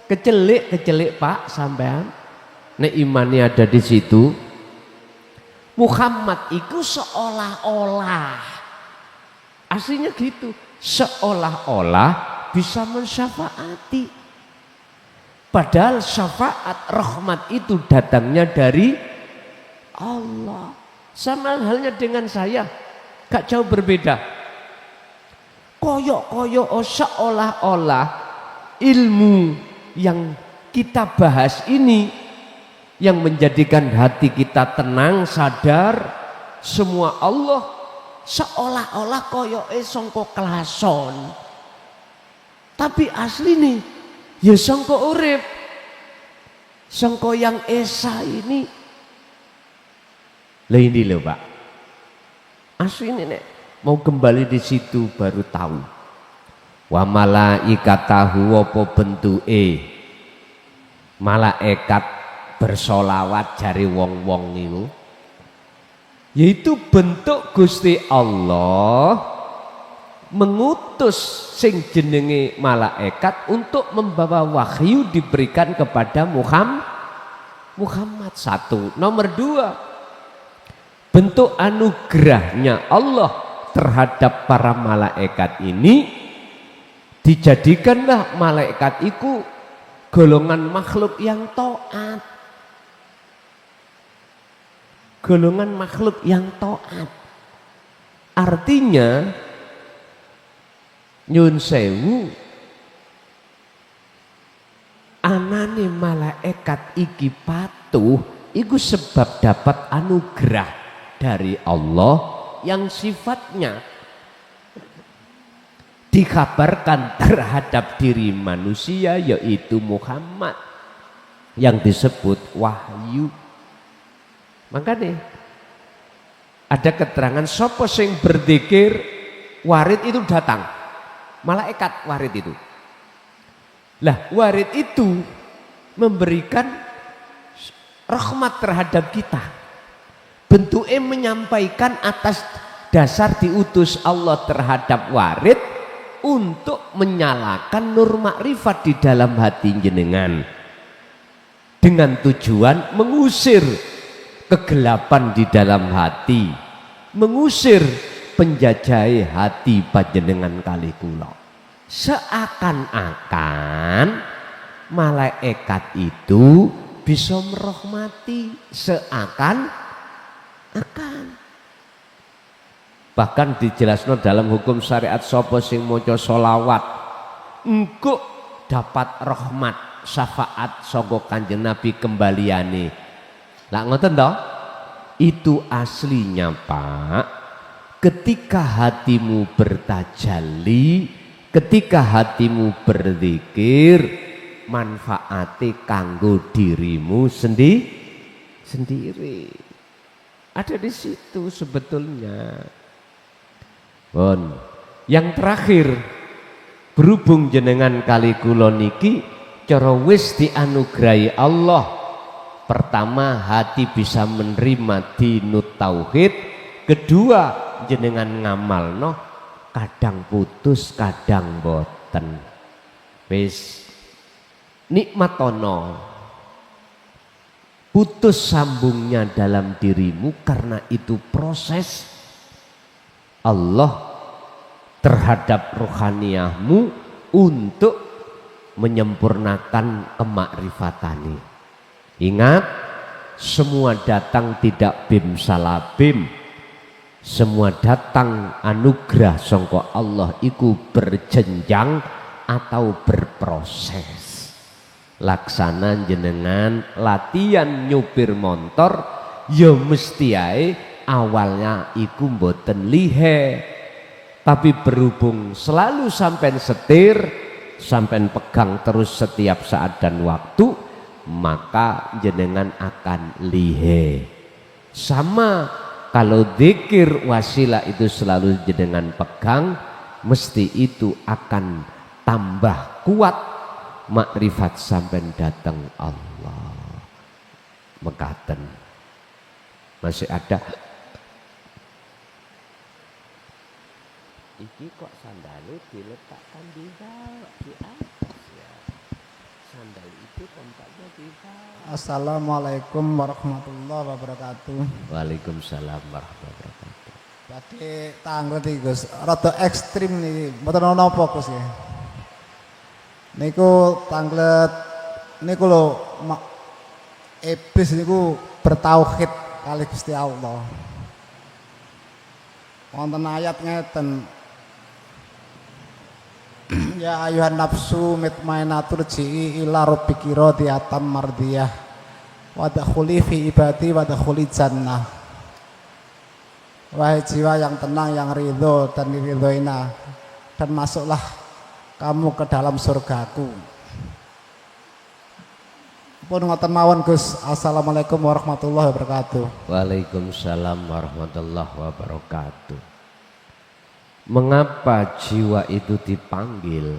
Kecelik Pak sampean, nek imannya ada di situ. Muhammad itu seolah-olah, aslinya gitu, seolah-olah bisa mensyafaati. Padahal syafaat rahmat itu datangnya dari Allah. Sama halnya dengan saya, gak jauh berbeda. Koyok-koyok seolah-olah ilmu yang kita bahas ini yang menjadikan hati kita tenang, sadar semua Allah, seolah-olah koyoke sangka kelason. Tapi asli nih ya sangka urip, sangka yang esa ini. Lah ini loh Pak, asli ini nek mau kembali di situ baru tahu. Wa malaikatahu apa bentuke malaikat bersolawat jari wong-wong niku, yaitu bentuk Gusti Allah mengutus sing jenenge malaikat untuk membawa wahyu diberikan kepada Muhammad. Satu. Nomor dua, bentuk anugerahnya Allah terhadap para malaikat ini, dijadikanlah malaikat itu golongan makhluk yang taat. Golongan makhluk yang taat. Artinya nyun sewu, anane malaikat iki patuh iku sebab dapat anugerah dari Allah yang sifatnya dikabarkan terhadap diri manusia, yaitu Muhammad, yang disebut wahyu. Makanya ada keterangan sapa sing berzikir warid itu datang, malaikat warid itu. Lah warid itu memberikan rahmat terhadap kita, bentuknya menyampaikan atas dasar diutus Allah terhadap warid untuk menyalakan nur makrifat di dalam hati jenengan dengan tujuan mengusir kegelapan di dalam hati, mengusir penjajai hati panjenengan kali kula. Seakan-akan malaikat itu bisa merahmati, seakan-akan. Bahkan dijelaskan dalam hukum syariat, sapa sing maca sholawat engko dapat rahmat syafaat saka Kanjeng Nabi kembaliane. Lah ngoten toh? Itu aslinya Pak, ketika hatimu bertajalli, ketika hatimu berzikir, manfaate kanggo dirimu sendiri. Ada di situ sebetulnya. Bon. Yang terakhir, berhubung jenengan kali kula niki cara wis dianugerahi Allah. Pertama, hati bisa menerima dinut tauhid. Kedua, jenengan ngamalno kadang putus kadang boten. Wis nikmatono. Putus sambungnya dalam dirimu karena itu proses Allah terhadap rohaniyahmu untuk menyempurnakan kemakrifatani. Ingat, semua datang tidak bim salabim, semua datang anugerah sangka Allah iku berjenjang atau berproses. Laksana jenengan latihan nyupir motor ya mesti ae awalnya iku mboten lihe, tapi berhubung selalu sampai setir, sampai pegang terus setiap saat dan waktu, maka jenengan akan lihe. Sama kalau zikir wasilah itu selalu jenengan pegang, mesti itu akan tambah kuat makrifat sampai datang Allah. Mekaten. Masih ada. Iki kok sandalnya diletakkan di bawah, di atas ya. Sandal itu tempatnya di bawah. Assalamualaikum warahmatullahi wabarakatuh. Waalaikumsalam warahmatullahi wabarakatuh. Berarti tanggal iki Gus, rada ekstrim nih, mboten ana napa Gus ya. Niku tanglet niku lho iblis niku bertauhid kali Gusti Allah. Wonten ayat ngeten. Ya ayuhan nafsu mutmainnatu rji'i ila rabbiki radiyatan mardiyah wa dakhuli fi ibadi wa dakhuli jannah. Wahai jiwa yang tenang, yang ridho dan diridhoina, dan masuklah kamu ke dalam surgaku. Pun ngoten mawon Gus. Assalamualaikum warahmatullahi wabarakatuh. Waalaikumsalam warahmatullahi wabarakatuh. Mengapa jiwa itu dipanggil?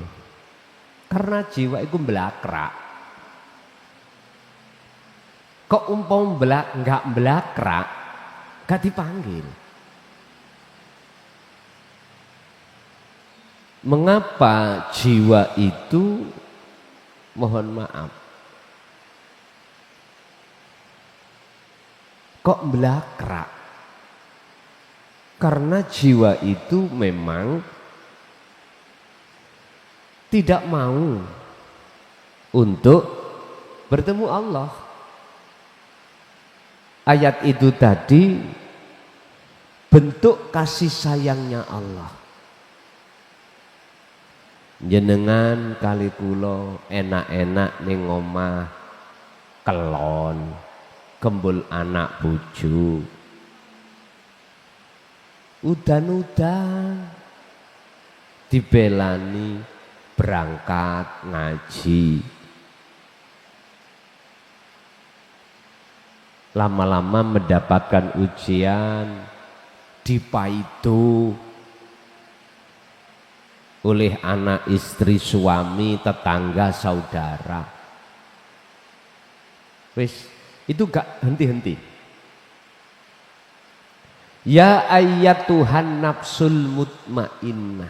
Karena jiwa itu belakrak. Kok nggak belakrak, gak dipanggil. Mengapa jiwa itu, mohon maaf, kok belakrak? Karena jiwa itu memang tidak mau untuk bertemu Allah. Ayat itu tadi bentuk kasih sayangnya Allah. Jenengan kali kula enak-enak ning omah kelon, kembul anak bojo. Udan-udan dibelani berangkat ngaji. Lama-lama mendapatkan ujian, dipaitu oleh anak, istri, suami, tetangga, saudara. Wis, itu gak henti-henti. Ya ayyatuhan nafsul mutmainnah.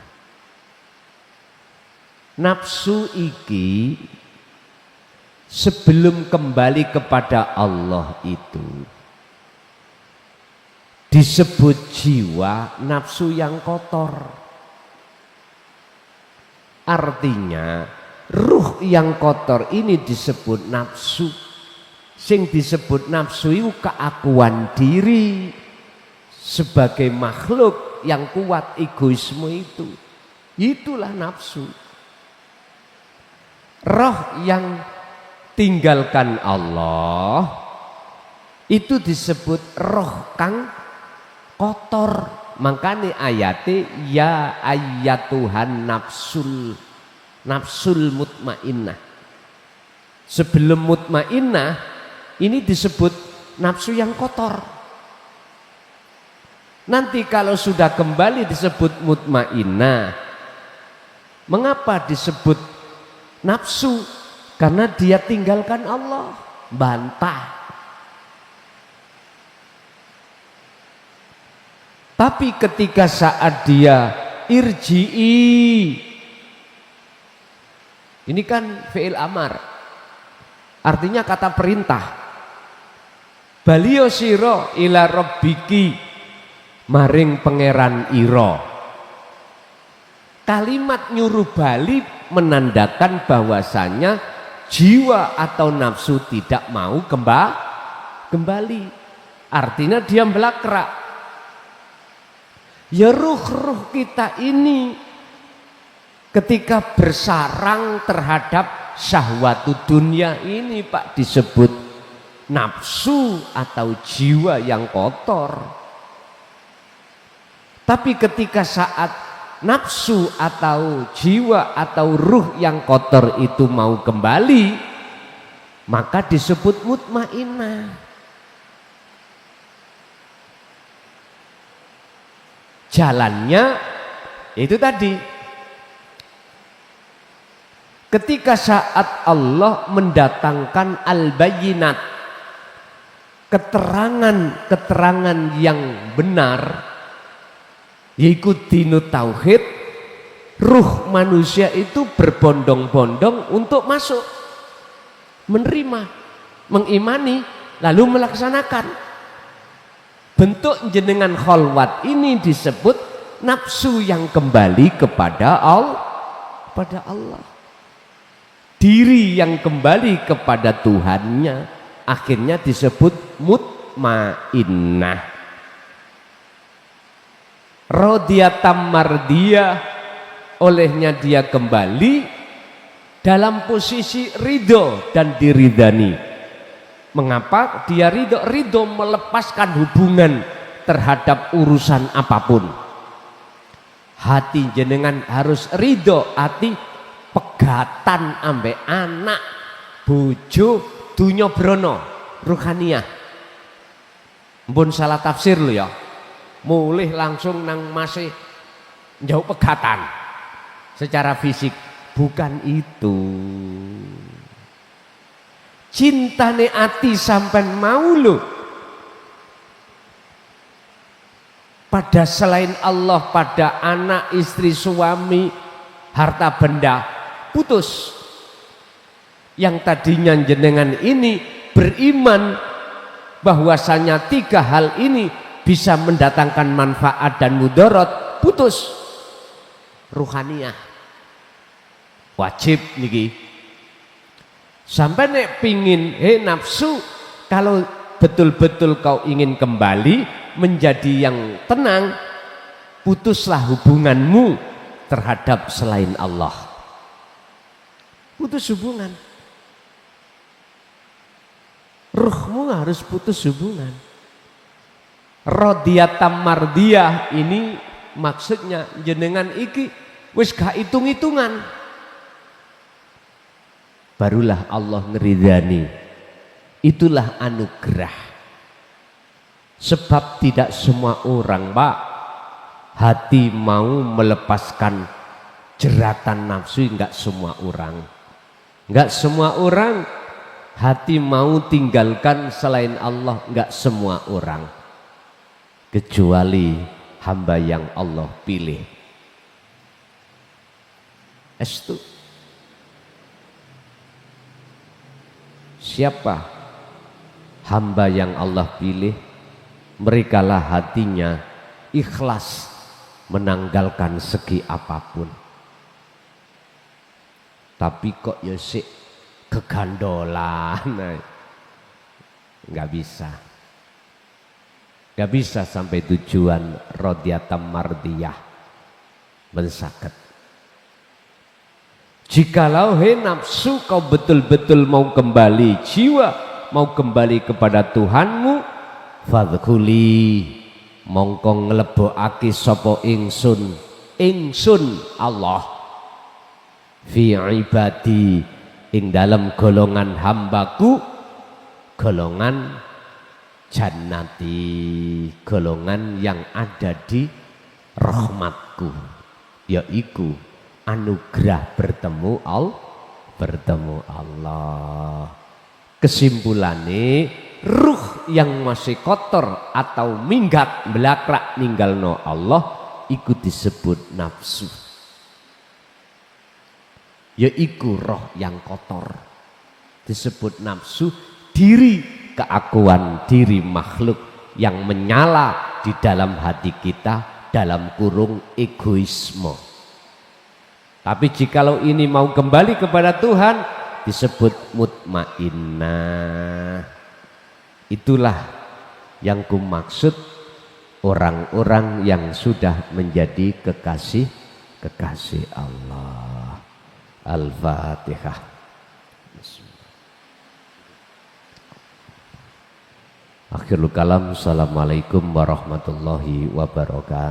Nafsu iki sebelum kembali kepada Allah itu disebut jiwa nafsu yang kotor. Artinya ruh yang kotor ini disebut nafsu. Sing disebut nafsu itu keakuan diri sebagai makhluk yang kuat, egoisme itu. Itulah nafsu. Roh yang tinggalkan Allah itu disebut roh kang kotor. Makanya ayatnya ya ayyatuhan nafsul mutmainnah. Sebelum mutmainnah ini disebut nafsu yang kotor. Nanti kalau sudah kembali disebut mutmainnah. Mengapa disebut nafsu? Karena dia tinggalkan Allah, bantah. Tapi ketika saat dia irji'i, ini kan fi'il amar, artinya kata perintah. Balio siro ila rabbiki, maring pangeran ira. Kalimat nyuruh bali menandakan bahwasanya jiwa atau nafsu tidak mau kembali. Artinya dia belakrak. Ya ruh-ruh kita ini ketika bersarang terhadap syahwatu dunia ini Pak disebut nafsu atau jiwa yang kotor. Tapi ketika saat nafsu atau jiwa atau ruh yang kotor itu mau kembali, maka disebut mutmainnah. Jalannya itu tadi, ketika saat Allah mendatangkan al-bayyinat, keterangan yang benar, yaitu dinut tauhid, ruh manusia itu berbondong-bondong untuk masuk, menerima, mengimani, lalu melaksanakan. Bentuk jenengan kholwat ini disebut nafsu yang kembali kepada Allah. Diri yang kembali kepada Tuhannya akhirnya disebut mutmainnah. Rodiyatam mardiyah, olehnya dia kembali dalam posisi ridho dan diridani. Mengapa dia ridho? Ridho melepaskan hubungan terhadap urusan apapun. Hati jenengan harus ridho, hati pegatan ambek anak, bojo, dunya brono, ruhaniyah. Mbun salah tafsir lo ya. Mulih langsung nang masih jauh pegatan secara fisik, bukan itu. Cintane ati sampai mau lo pada selain Allah, pada anak, istri, suami, harta benda, putus. Yang tadinya jenengan ini beriman bahwasanya tiga hal ini bisa mendatangkan manfaat dan mudarat, putus. Ruhaniyah wajib niki. Sampai nek pingin nafsu, kalau betul-betul kau ingin kembali menjadi yang tenang, putuslah hubunganmu terhadap selain Allah. Putus hubungan. Ruhmu harus putus hubungan. Rodiyatam mardiyah ini maksudnya jenengan iki wis gak hitung-hitungan. Barulah Allah ngeridani. Itulah anugerah. Sebab tidak semua orang, Pak, hati mau melepaskan jeratan nafsu. Enggak semua orang. Enggak semua orang hati mau tinggalkan selain Allah. Enggak semua orang, kecuali hamba yang Allah pilih. Estu. Siapa hamba yang Allah pilih, merekalah hatinya ikhlas menanggalkan segi apapun. Tapi kok ya sik kegandolan, nggak bisa. Nggak bisa sampai tujuan rodiyatam mardiyah, mensaket. Jikalau nafsu kau betul-betul mau kembali, jiwa mau kembali kepada Tuhanmu, fadkhuli, mongko nglebokake sapa ingsun Allah fi ibadi, ing dalam golongan hambaku, golongan jannati, golongan yang ada di rahmatku, yaiku anugerah bertemu Allah. Kesimpulannya, ruh yang masih kotor atau minggat belakrak ninggalno Allah iku disebut nafsu, yaiku roh yang kotor, disebut nafsu. Diri keakuan diri makhluk yang menyala di dalam hati kita, dalam kurung egoisme. Tapi jikalau ini mau kembali kepada Tuhan disebut mutmainnah. Itulah yang kumaksud orang-orang yang sudah menjadi kekasih Allah. Al-Fatihah. Akhirul kalam. Assalamualaikum warahmatullahi wabarakatuh.